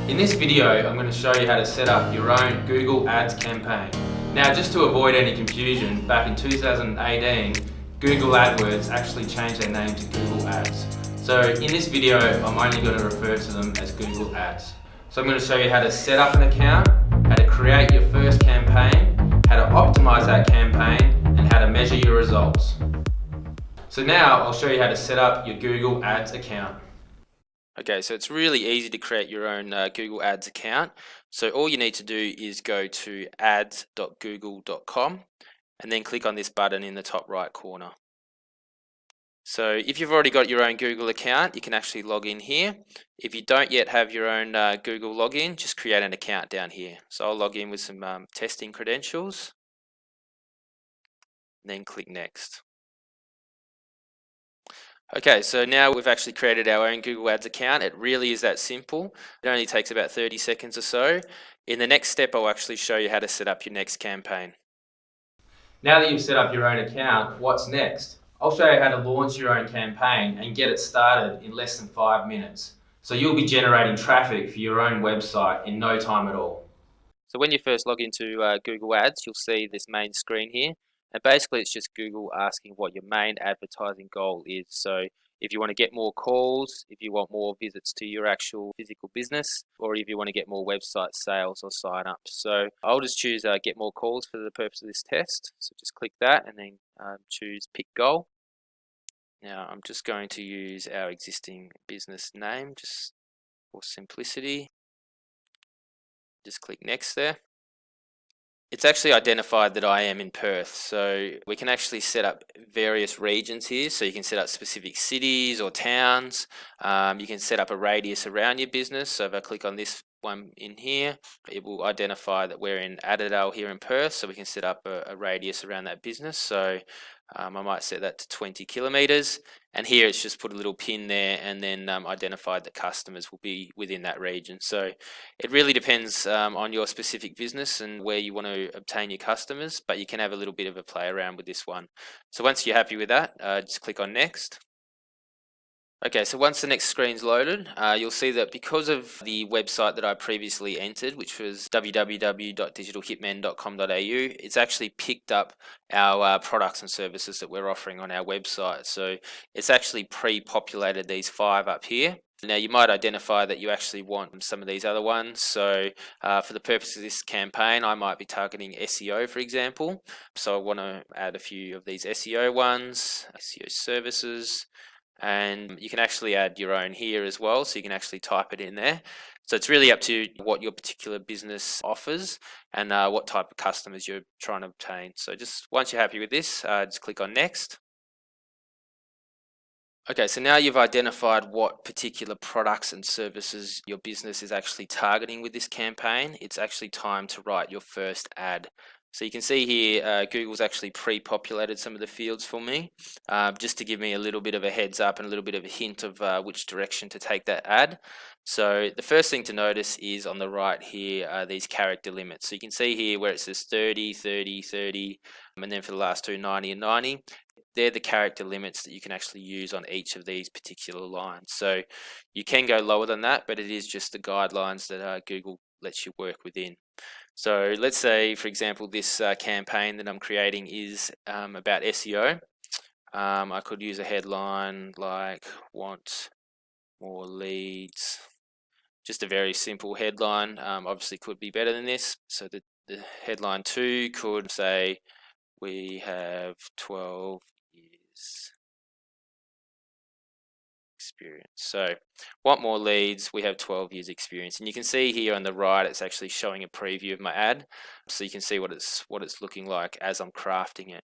In this video, I'm going to show you how to set up your own Google Ads campaign. Now, just to avoid any confusion, back in 2018, Google AdWords actually changed their name to Google Ads. So in this video, I'm only going to refer to them as Google Ads. So I'm going to show you how to set up an account, how to create your first campaign, how to optimize that campaign, and how to measure your results. So now I'll show you how to set up your Google Ads account. Okay, so it's really easy to create your own Google Ads account. So all you need to do is go to ads.google.com and then click on this button in the top right corner. So if you've already got your own Google account, you can actually log in here. If you don't yet have your own Google login, just create an account down here. So I'll log in with some testing credentials, and then click Next. Okay, so now we've actually created our own Google Ads account. It really is that simple. It only takes about 30 seconds or so. In the next step, I'll actually show you how to set up your next campaign. Now that you've set up your own account, what's next? I'll show you how to launch your own campaign and get it started in less than 5 minutes. So you'll be generating traffic for your own website in no time at all. So when you first log into Google Ads, you'll see this main screen here. And basically it's just Google asking what your main advertising goal is. So if you want to get more calls, if you want more visits to your actual physical business, or if you want to get more website sales or sign-ups. So I'll just choose get more calls for the purpose of this test. So just click that and then choose pick goal. Now I'm just going to use our existing business name just for simplicity. Just click next there. It's actually identified that I am in Perth, so we can actually set up various regions here. So you can set up specific cities or towns. You can set up a radius around your business. So if I click on this one in here, it will identify that we're in Adelaide here in Perth, so we can set up a radius around that business. So I might set that to 20 kilometers, and here it's just put a little pin there and then identified that customers will be within that region. So it really depends on your specific business and where you want to obtain your customers, but you can have a little bit of a play around with this one. So once you're happy with that, just click on next. Okay, so once the next screen's loaded, you'll see that because of the website that I previously entered, which was www.digitalhitmen.com.au, it's actually picked up our products and services that we're offering on our website. So it's actually pre-populated these 5 up here. Now you might identify that you actually want some of these other ones. So for the purpose of this campaign, I might be targeting SEO, for example. So I want to add a few of these SEO ones, SEO services. And you can actually add your own here as well, so you can actually type it in there. So it's really up to what your particular business offers and what type of customers you're trying to obtain. So just once you're happy with this, just click on next. Okay, so now you've identified what particular products and services your business is actually targeting with this campaign. It's actually time to write your first ad. So you can see here, Google's actually pre-populated some of the fields for me, just to give me a little bit of a heads up and a little bit of a hint of which direction to take that ad. So the first thing to notice is on the right here, these character limits. So you can see here where it says 30, 30, 30, and then for the last two, 90 and 90. They're the character limits that you can actually use on each of these particular lines. So you can go lower than that, but it is just the guidelines that Google lets you work within. So let's say, for example, this campaign that I'm creating is about SEO. I could use a headline like want more leads. Just a very simple headline. Obviously could be better than this. So the headline 2 could say we have 12 years experience. So want more leads, we have 12 years experience, and you can see here on the right it's actually showing a preview of my ad, so you can see what it's looking like as I'm crafting it.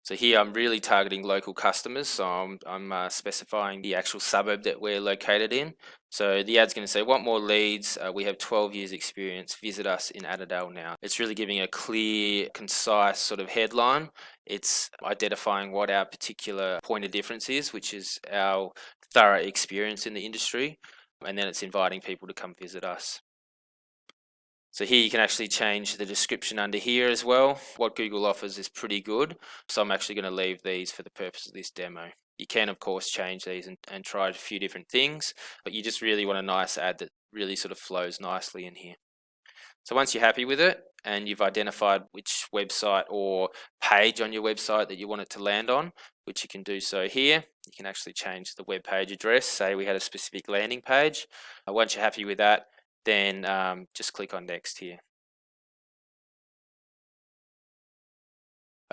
So here I'm really targeting local customers, so I'm specifying the actual suburb that we're located in. So the ad's going to say, want more leads, we have 12 years experience, visit us in Adelaide now. It's really giving a clear, concise sort of headline. It's identifying what our particular point of difference is, which is our thorough experience in the industry, and then it's inviting people to come visit us. So here you can actually change the description under here as well. What Google offers is pretty good, so I'm actually going to leave these for the purpose of this demo. You can of course change these and try a few different things, but you just really want a nice ad that really sort of flows nicely in here. So once you're happy with it and you've identified which website or page on your website that you want it to land on, which you can do so here, you can actually change the web page address. Say we had a specific landing page. Once you're happy with that, then just click on next here.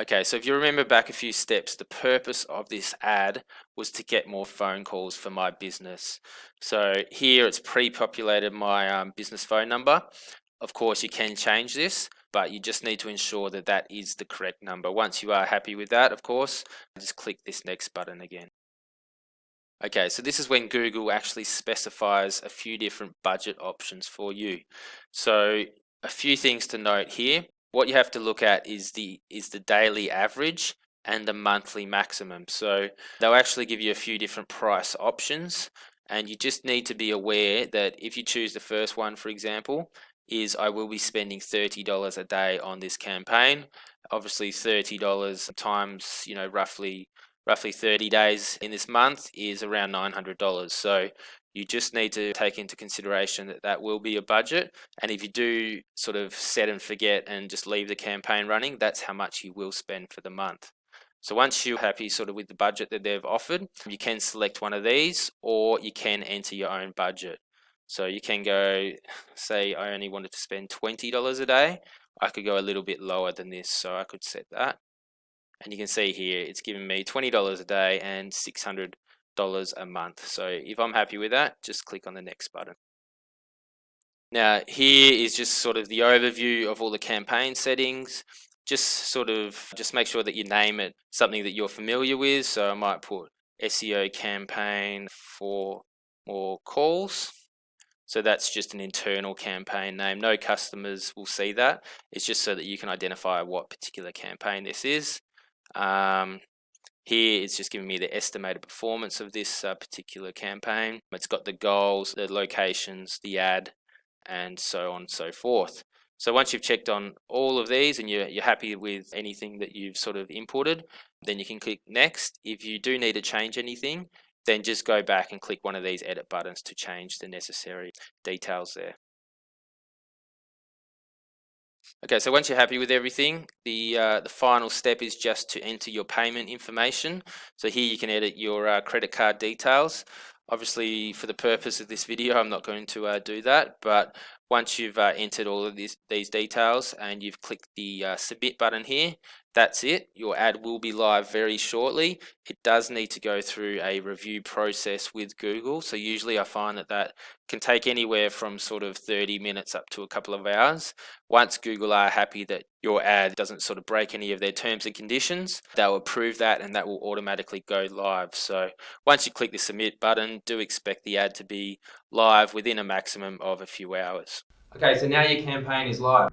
Okay, so if you remember back a few steps, the purpose of this ad was to get more phone calls for my business. So here it's pre-populated my business phone number. Of course, you can change this, but you just need to ensure that that is the correct number. Once you are happy with that, of course, just click this next button again. Okay, so this is when Google actually specifies a few different budget options for you. So a few things to note here. What you have to look at is the daily average and the monthly maximum. So they'll actually give you a few different price options, and you just need to be aware that if you choose the first one, for example, is I will be spending $30 a day on this campaign. Obviously $30 times, roughly 30 days in this month is around $900. So you just need to take into consideration that that will be a budget. And if you do sort of set and forget and just leave the campaign running, that's how much you will spend for the month. So once you're happy sort of with the budget that they've offered, you can select one of these, or you can enter your own budget. So you can go, say I only wanted to spend $20 a day. I could go a little bit lower than this, so I could set that. And you can see here, it's giving me $20 a day and $600 a month. So if I'm happy with that, just click on the next button. Now here is just sort of the overview of all the campaign settings. Just make sure that you name it something that you're familiar with. So I might put SEO campaign for more calls. So that's just an internal campaign name. No customers will see that. It's just so that you can identify what particular campaign this is. Here it's just giving me the estimated performance of this particular campaign. It's got the goals, the locations, the ad, and so on and so forth. So once you've checked on all of these and you're happy with anything that you've sort of inputted, then you can click next. If you do need to change anything, then just go back and click one of these edit buttons to change the necessary details there. Okay, so once you're happy with everything, the final step is just to enter your payment information. So here you can edit your credit card details. Obviously, for the purpose of this video, I'm not going to do that, but once you've entered all of these details and you've clicked the submit button here, that's it. Your ad will be live very shortly. It does need to go through a review process with Google. So usually I find that can take anywhere from sort of 30 minutes up to a couple of hours. Once Google are happy that your ad doesn't sort of break any of their terms and conditions, they'll approve that and that will automatically go live. So once you click the submit button, do expect the ad to be live within a maximum of a few hours. Okay, so now your campaign is live.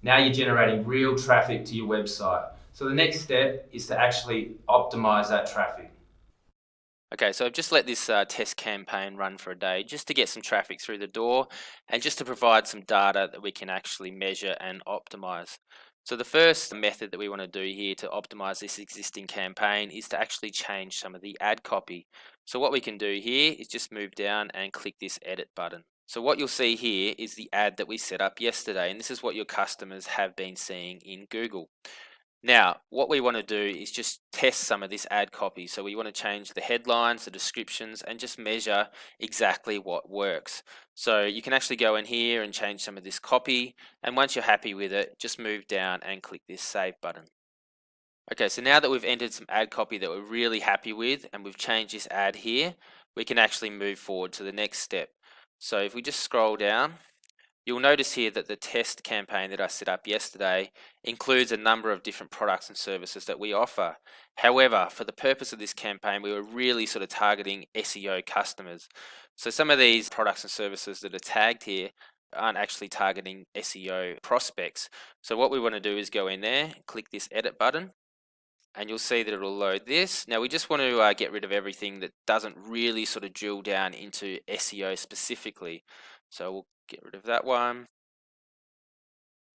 Now you're generating real traffic to your website. So the next step is to actually optimize that traffic. Okay, so I've just let this test campaign run for a day just to get some traffic through the door and just to provide some data that we can actually measure and optimize. So the first method that we want to do here to optimize this existing campaign is to actually change some of the ad copy. So what we can do here is just move down and click this edit button. So what you'll see here is the ad that we set up yesterday, and this is what your customers have been seeing in Google. Now, what we want to do is just test some of this ad copy. So we want to change the headlines, the descriptions, and just measure exactly what works. So you can actually go in here and change some of this copy. And once you're happy with it, just move down and click this save button. Okay, so now that we've entered some ad copy that we're really happy with and we've changed this ad here, we can actually move forward to the next step. So if we just scroll down, you'll notice here that the test campaign that I set up yesterday includes a number of different products and services that we offer. However, for the purpose of this campaign, we were really sort of targeting SEO customers. So some of these products and services that are tagged here aren't actually targeting SEO prospects. So what we want to do is go in there, click this edit button, and you'll see that it'll load this. Now we just want to get rid of everything that doesn't really sort of drill down into SEO specifically. So we'll get rid of that one.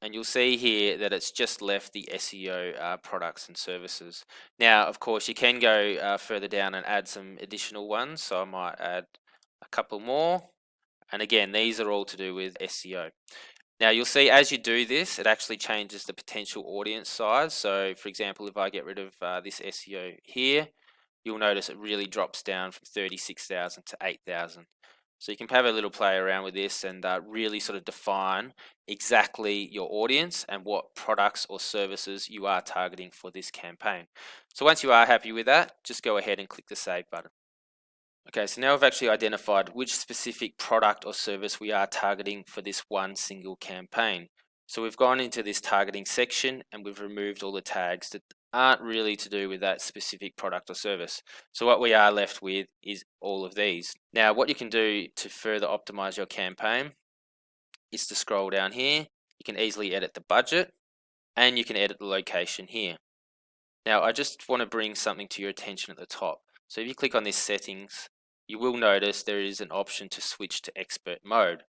and you'll see here that it's just left the SEO products and services. Now, of course, you can go further down and add some additional ones. So I might add a couple more. And again, these are all to do with SEO. Now, you'll see as you do this, it actually changes the potential audience size. So, for example, if I get rid of this SEO here, you'll notice it really drops down from 36,000 to 8,000. So you can have a little play around with this and really sort of define exactly your audience and what products or services you are targeting for this campaign. So once you are happy with that, just go ahead and click the save button. Okay, so now we've actually identified which specific product or service we are targeting for this one single campaign. So we've gone into this targeting section and we've removed all the tags that aren't really to do with that specific product or service. So what we are left with is all of these. Now, what you can do to further optimize your campaign is to scroll down here. You can easily edit the budget and you can edit the location here. Now, I just want to bring something to your attention at the top. So if you click on this settings, you will notice there is an option to switch to expert mode.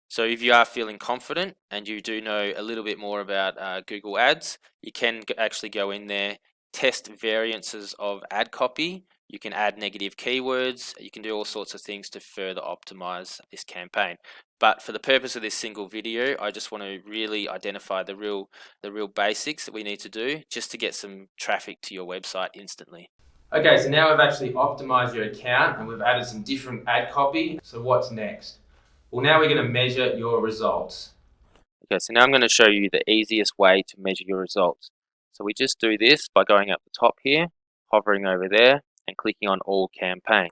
So if you are feeling confident and you do know a little bit more about Google Ads, you can actually go in there, test variances of ad copy. You can add negative keywords. You can do all sorts of things to further optimize this campaign. But for the purpose of this single video, I just want to really identify the real basics that we need to do just to get some traffic to your website instantly. Okay, so now we've actually optimized your account and we've added some different ad copy. So what's next? Well, now we're going to measure your results. Okay, so now I'm going to show you the easiest way to measure your results. So we just do this by going up the top here, hovering over there, and clicking on All Campaign.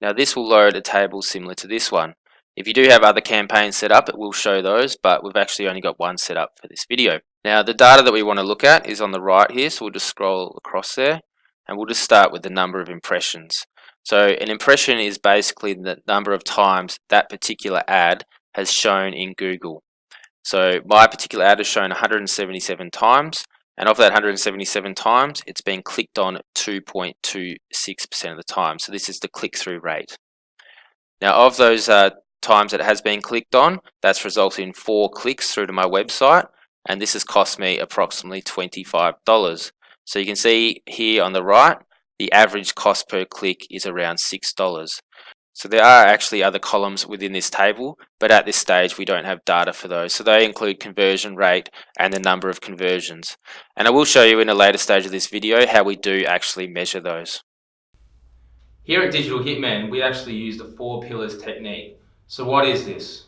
Now this will load a table similar to this one. If you do have other campaigns set up, it will show those, but we've actually only got one set up for this video. Now the data that we want to look at is on the right here, so we'll just scroll across there, and we'll just start with the number of impressions. So an impression is basically the number of times that particular ad has shown in Google. So my particular ad has shown 177 times, and of that 177 times, it's been clicked on 2.26% of the time. So this is the click-through rate. Now of those times that it has been clicked on, that's resulted in 4 clicks through to my website, and this has cost me approximately $25. So you can see here on the right, the average cost per click is around $6. So there are actually other columns within this table, but at this stage we don't have data for those. So they include conversion rate and the number of conversions. And I will show you in a later stage of this video how we do actually measure those. Here at Digital Hitmen, we actually use the 4 pillars technique. So what is this?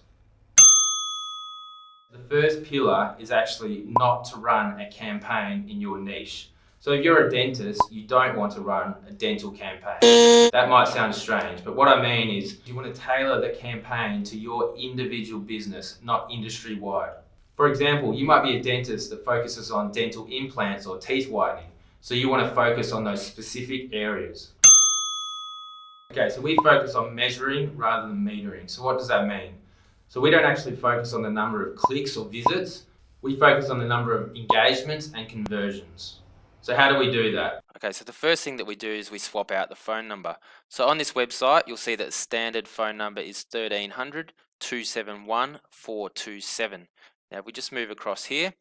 The first pillar is actually not to run a campaign in your niche. So if you're a dentist, you don't want to run a dental campaign. That might sound strange, but what I mean is you want to tailor the campaign to your individual business, not industry-wide. For example, you might be a dentist that focuses on dental implants or teeth whitening, so you want to focus on those specific areas. Okay, so we focus on measuring rather than metering. So what does that mean? So we don't actually focus on the number of clicks or visits, we focus on the number of engagements and conversions. So how do we do that? Okay, so the first thing that we do is we swap out the phone number. So on this website, you'll see that the standard phone number is 1300 271 427. Now, if we just move across here,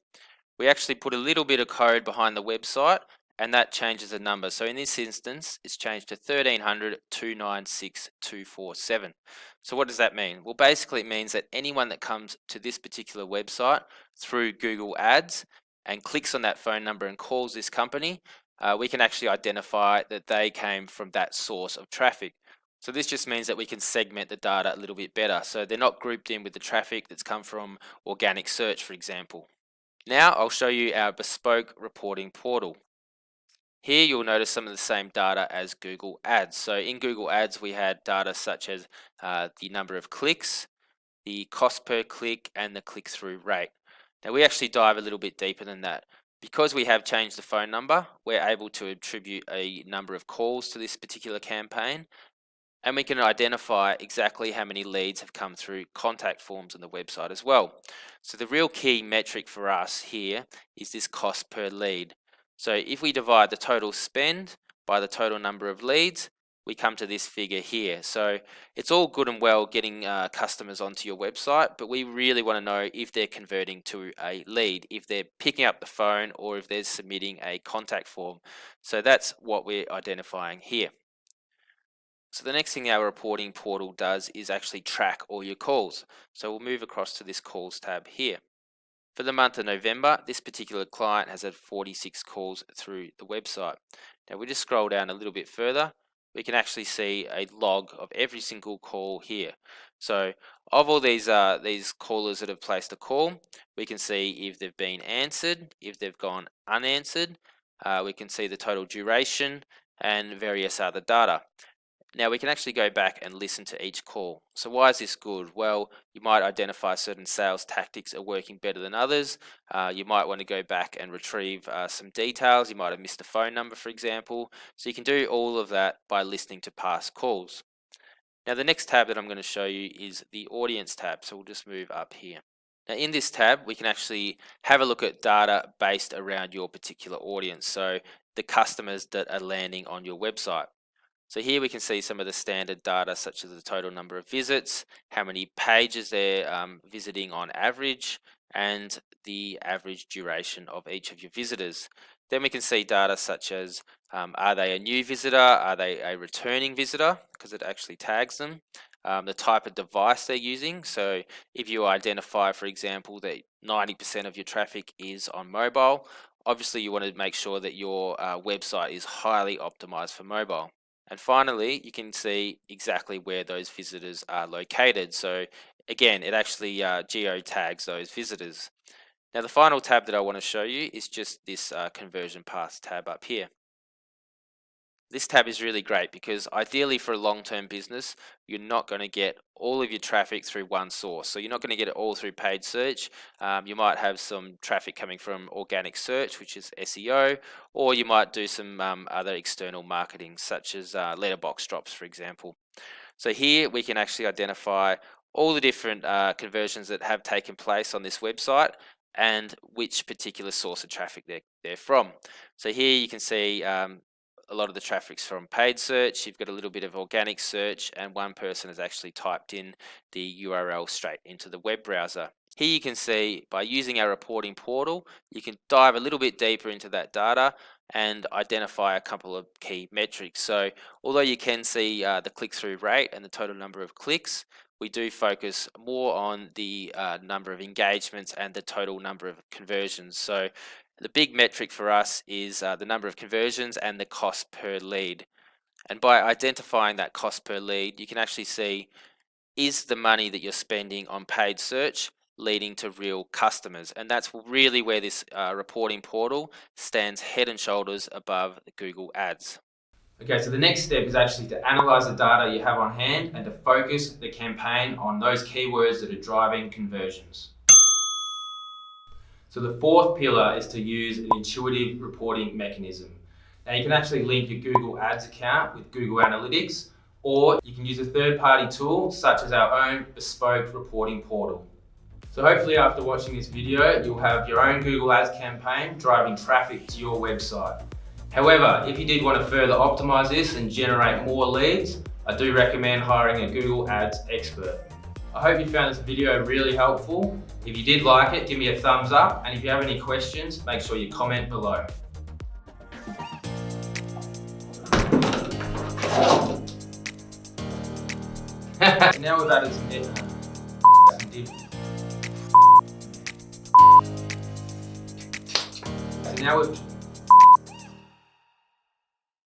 we actually put a little bit of code behind the website, and that changes the number. So in this instance, it's changed to 1300 296 247. So what does that mean? Well, basically it means that anyone that comes to this particular website through Google Ads and clicks on that phone number and calls this company, we can actually identify that they came from that source of traffic. So this just means that we can segment the data a little bit better. So they're not grouped in with the traffic that's come from organic search, for example. Now I'll show you our bespoke reporting portal. Here you'll notice some of the same data as Google Ads. So in Google Ads we had data such as the number of clicks, the cost per click, and the click-through rate. Now we actually dive a little bit deeper than that. Because we have changed the phone number, we're able to attribute a number of calls to this particular campaign, and we can identify exactly how many leads have come through contact forms on the website as well. So the real key metric for us here is this cost per lead. So if we divide the total spend by the total number of leads, we come to this figure here. So it's all good and well getting customers onto your website, but we really want to know if they're converting to a lead, if they're picking up the phone, or if they're submitting a contact form. So that's what we're identifying here. So the next thing our reporting portal does is actually track all your calls. So we'll move across to this calls tab here. For the month of November, this particular client has had 46 calls through the website. Now we just scroll down a little bit further, we can actually see a log of every single call here. So of all these callers that have placed a call, we can see if they've been answered, if they've gone unanswered, we can see the total duration and various other data. Now we can actually go back and listen to each call. So why is this good? Well, you might identify certain sales tactics are working better than others. You might want to go back and retrieve some details. You might have missed a phone number, for example. So you can do all of that by listening to past calls. Now the next tab that I'm going to show you is the audience tab. So we'll just move up here. Now in this tab, we can actually have a look at data based around your particular audience. So the customers that are landing on your website. So here we can see some of the standard data such as the total number of visits, how many pages they're visiting on average, and the average duration of each of your visitors. Then we can see data such as are they a new visitor, are they a returning visitor, because it actually tags them, the type of device they're using. So if you identify, for example, that 90% of your traffic is on mobile, obviously you want to make sure that your website is highly optimized for mobile. And finally, you can see exactly where those visitors are located. So again, it actually geo-tags those visitors. Now the final tab that I want to show you is just this conversion paths tab up here. This tab is really great because ideally for a long-term business, you're not going to get all of your traffic through one source. So you're not going to get it all through paid search. You might have some traffic coming from organic search, which is SEO, or you might do some other external marketing, such as letterbox drops, for example. So here we can actually identify all the different conversions that have taken place on this website and which particular source of traffic they're from. So here you can see a lot of the traffic's from paid search, you've got a little bit of organic search, and one person has actually typed in the URL straight into the web browser. Here you can see by using our reporting portal, you can dive a little bit deeper into that data and identify a couple of key metrics. So although you can see the click-through rate and the total number of clicks, we do focus more on the number of engagements and the total number of conversions. So the big metric for us is the number of conversions and the cost per lead. And by identifying that cost per lead, you can actually see, is the money that you're spending on paid search leading to real customers? And that's really where this reporting portal stands head and shoulders above Google Ads. Okay, so the next step is actually to analyze the data you have on hand and to focus the campaign on those keywords that are driving conversions. So the fourth pillar is to use an intuitive reporting mechanism. Now you can actually link your Google Ads account with Google Analytics, or you can use a third-party tool such as our own bespoke reporting portal. So hopefully after watching this video, you'll have your own Google Ads campaign driving traffic to your website. However, if you did want to further optimize this and generate more leads, I do recommend hiring a Google Ads expert. I hope you found this video really helpful. If you did like it, give me a thumbs up, and if you have any questions, make sure you comment below. Now we've added some now we've